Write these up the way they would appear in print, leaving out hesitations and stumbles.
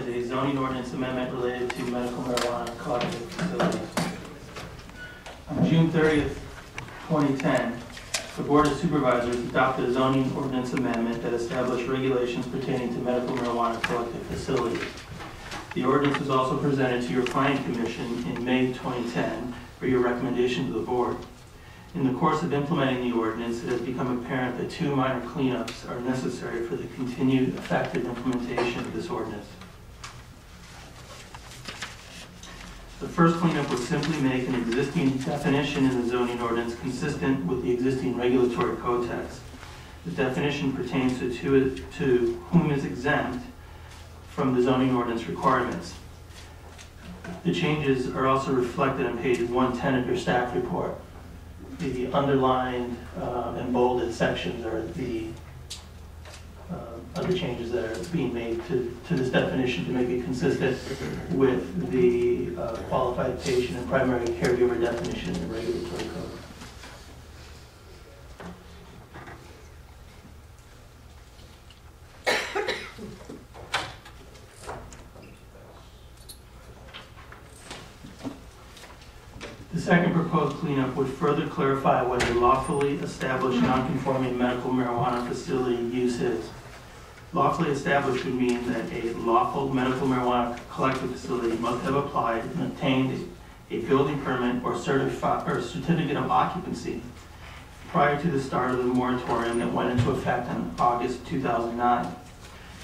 is a zoning ordinance amendment related to medical marijuana collective facilities. On June 30th, 2010, the Board of Supervisors adopted a zoning ordinance amendment that established regulations pertaining to medical marijuana collective facilities. The ordinance was also presented to your Planning Commission in May 2010 for your recommendation to the Board. In the course of implementing the ordinance, it has become apparent that two minor cleanups are necessary for the continued effective implementation of this ordinance. The first cleanup would simply make an existing definition in the zoning ordinance consistent with the existing regulatory code text. The definition pertains to whom is exempt from the zoning ordinance requirements. The changes are also reflected on page 110 of your staff report. The underlined and bolded sections are the changes that are being made to this definition to make it consistent with the qualified patient and primary caregiver definition in the regulatory code. The second proposed cleanup would further clarify what a lawfully established non-conforming medical marijuana facility use is. Lawfully established would mean that a lawful medical marijuana collective facility must have applied and obtained a building permit or certificate of occupancy prior to the start of the moratorium that went into effect on August 2009.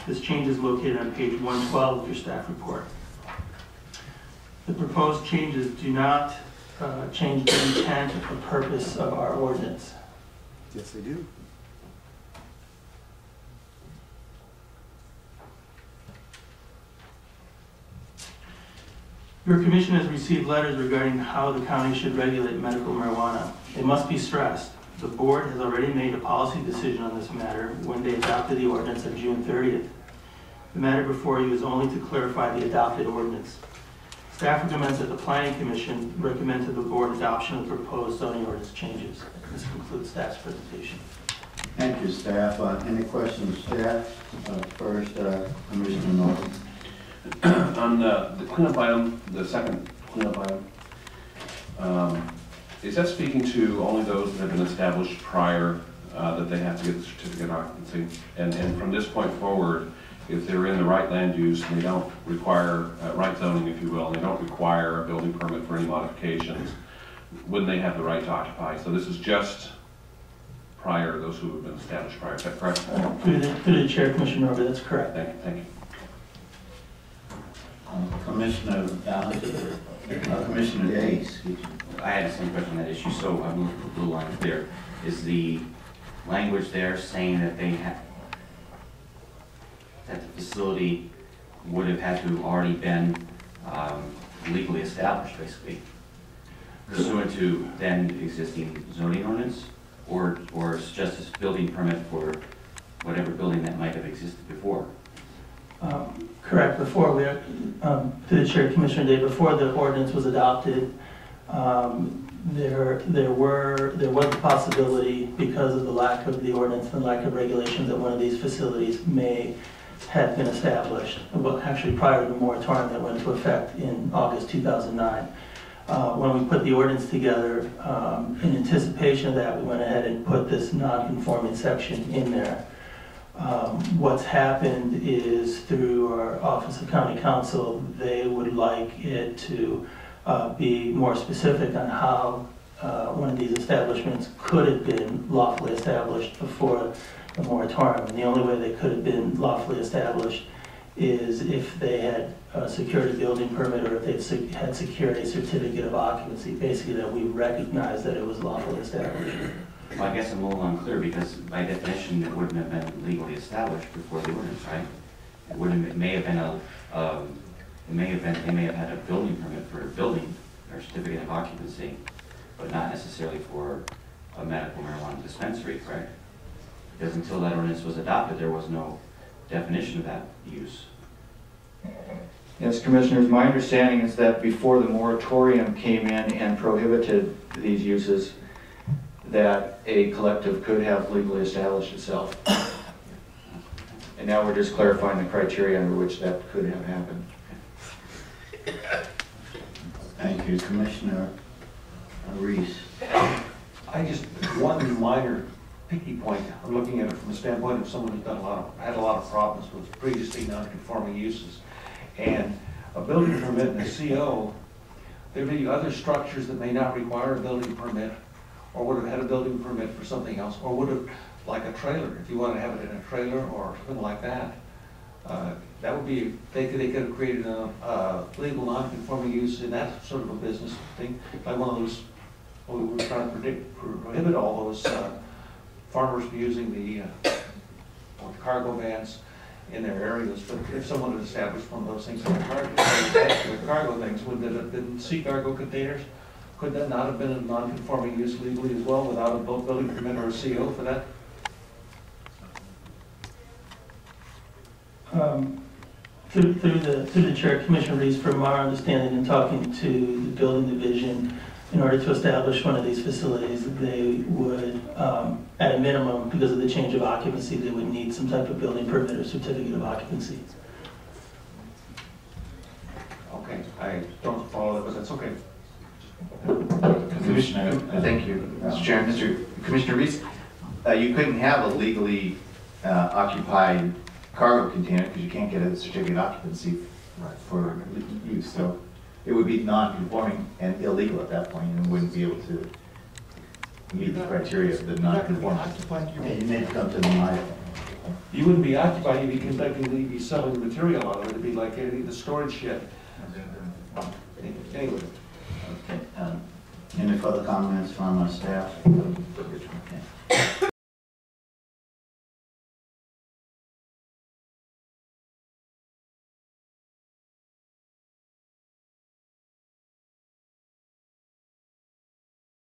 This change is located on page 112 of your staff report. The proposed changes do not change the intent or purpose of our ordinance. Yes, they do. Your commission has received letters regarding how the county should regulate medical marijuana. It must be stressed, the board has already made a policy decision on this matter when they adopted the ordinance on June 30th. The matter before you is only to clarify the adopted ordinance. Staff recommends that the Planning Commission recommend to the board adoption of the proposed zoning ordinance changes. This concludes staff's presentation. Thank you, staff. Any questions, staff? First, Commissioner Norton. On the cleanup item, the second cleanup item, is that speaking to only those that have been established prior that they have to get the certificate of occupancy? And from this point forward, if they're in the right land use and they don't require right zoning, if you will, and they don't require a building permit for any modifications, wouldn't they have the right to occupy? So this is just prior, those who have been established prior. Is that correct? Through the chair, Commissioner Norby, that's correct. Thank you. Thank you. Commissioner Commissioner Gates. I had the same question on that issue, so I'm a little unclear. Is the language there saying that that the facility would have had to have already been legally established, basically, pursuant to then existing zoning ordinance, or is just a building permit for whatever building that might have existed before? Correct. Before we, to the chair, Commissioner Day, before the ordinance was adopted, there was a possibility, because of the lack of the ordinance and lack of regulations, that one of these facilities may have been established. Well, actually, prior to the moratorium that went into effect in August 2009. When we put the ordinance together, in anticipation of that, we went ahead and put this non-conforming section in there. What's happened is, through our Office of County Counsel, they would like it to be more specific on how one of these establishments could have been lawfully established before the moratorium. And the only way they could have been lawfully established is if they had secured a building permit, or if they had secured a certificate of occupancy, basically that we recognize that it was lawfully established. Well, I guess I'm a little unclear, because by definition it wouldn't have been legally established before the ordinance, right? It may have been they may have had a building permit for a building or certificate of occupancy, but not necessarily for a medical marijuana dispensary, correct? Because until that ordinance was adopted, there was no definition of that use. Yes, Commissioners, my understanding is that before the moratorium came in and prohibited these uses, that a collective could have legally established itself. And now we're just clarifying the criteria under which that could have happened. Thank you, Commissioner Reese. I just, one minor picky point, I'm looking at it from the standpoint of someone who's had a lot of problems with previously non-conforming uses. And a building permit and a CO, there'd be other structures that may not require a building permit, or would have had a building permit for something else, or would have, like a trailer, if you want to have it in a trailer or something like that. That would be, they could have created a legal non-conforming use in that sort of a business thing, like one of those, we were trying to prohibit all those farmers from using the cargo vans in their areas. But if someone had established one of those things in the cargo things, would that have been sea cargo containers? Could that not have been a non-conforming use legally as well without a building permit or a CO for that? Through the chair, Commissioner Reese, from our understanding and talking to the building division, in order to establish one of these facilities, they would, at a minimum, because of the change of occupancy, they would need some type of building permit or certificate of occupancy. Okay, I don't follow that, but that's okay. Commissioner, thank you, Mr. Chairman. Commissioner Reese, you couldn't have a legally occupied cargo container because you can't get a certificate of occupancy for use. So it would be non-conforming and illegal at that point and wouldn't be able to meet the criteria of the non-conforming. Yeah, you may come to the mic. You wouldn't be occupied, you'd be conducting, you'd be selling the material out of it. It'd be like the storage shed. Anyway. Okay. Any further comments from our staff?